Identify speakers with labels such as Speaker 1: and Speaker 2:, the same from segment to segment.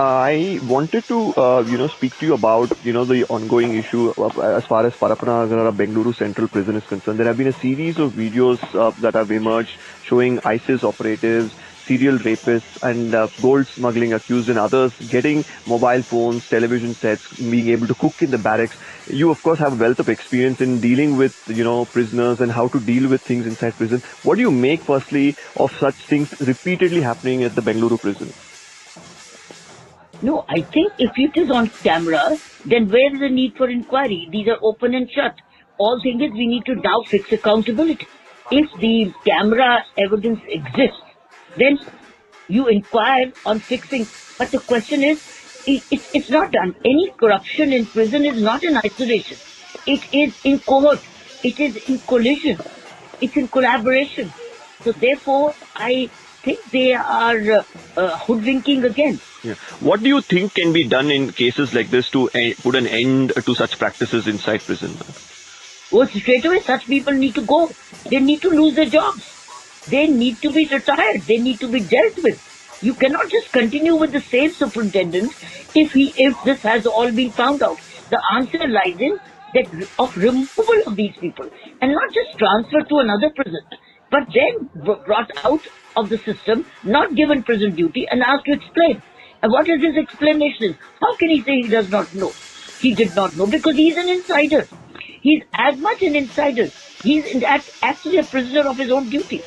Speaker 1: I wanted to, speak to you about, the ongoing issue as far as Parapanagara Bengaluru Central Prison is concerned. There have been a series of videos that have emerged showing ISIS operatives, serial rapists, and gold smuggling accused and others getting mobile phones, television sets, being able to cook in the barracks. You, of course, have a wealth of experience in dealing with, prisoners and how to deal with things inside prison. What do you make, firstly, of such things repeatedly happening at the Bengaluru prison?
Speaker 2: No, I think if it is on camera, then where is the need for inquiry? These are open and shut. All thing is we need to now fix accountability. If the camera evidence exists, then you inquire on fixing. But the question is, it's not done. Any corruption in prison is not in isolation. It is in cohort. It is in collision. It's in collaboration. So therefore, I think they are hoodwinking again.
Speaker 1: Yeah. What do you think can be done in cases like this to put an end to such practices inside prison?
Speaker 2: Well, straight away, such people need to go. They need to lose their jobs. They need to be retired. They need to be dealt with. You cannot just continue with the same superintendent if this has all been found out. The answer lies in that of removal of these people and not just transfer to another prison, but then brought out of the system, not given prison duty and asked to explain. And what is his explanation? How can he say he does not know? He did not know because he is an insider. He's as much an insider. He's actually a prisoner of his own duty.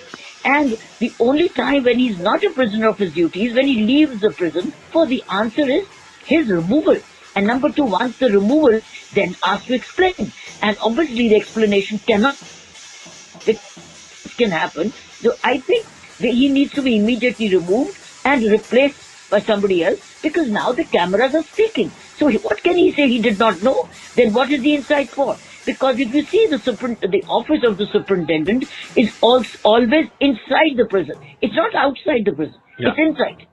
Speaker 2: And the only time when he's not a prisoner of his duty is when he leaves the prison. For the answer is his removal. And number two, once the removal, then asked to explain. And obviously the explanation cannot. It can happen. So I think that he needs to be immediately removed and replaced by somebody else, because now the cameras are speaking. So what can he say he did not know? Then what is the insight for? Because if you see the office of the superintendent is always inside the prison. It's not outside the prison. Yeah. It's inside.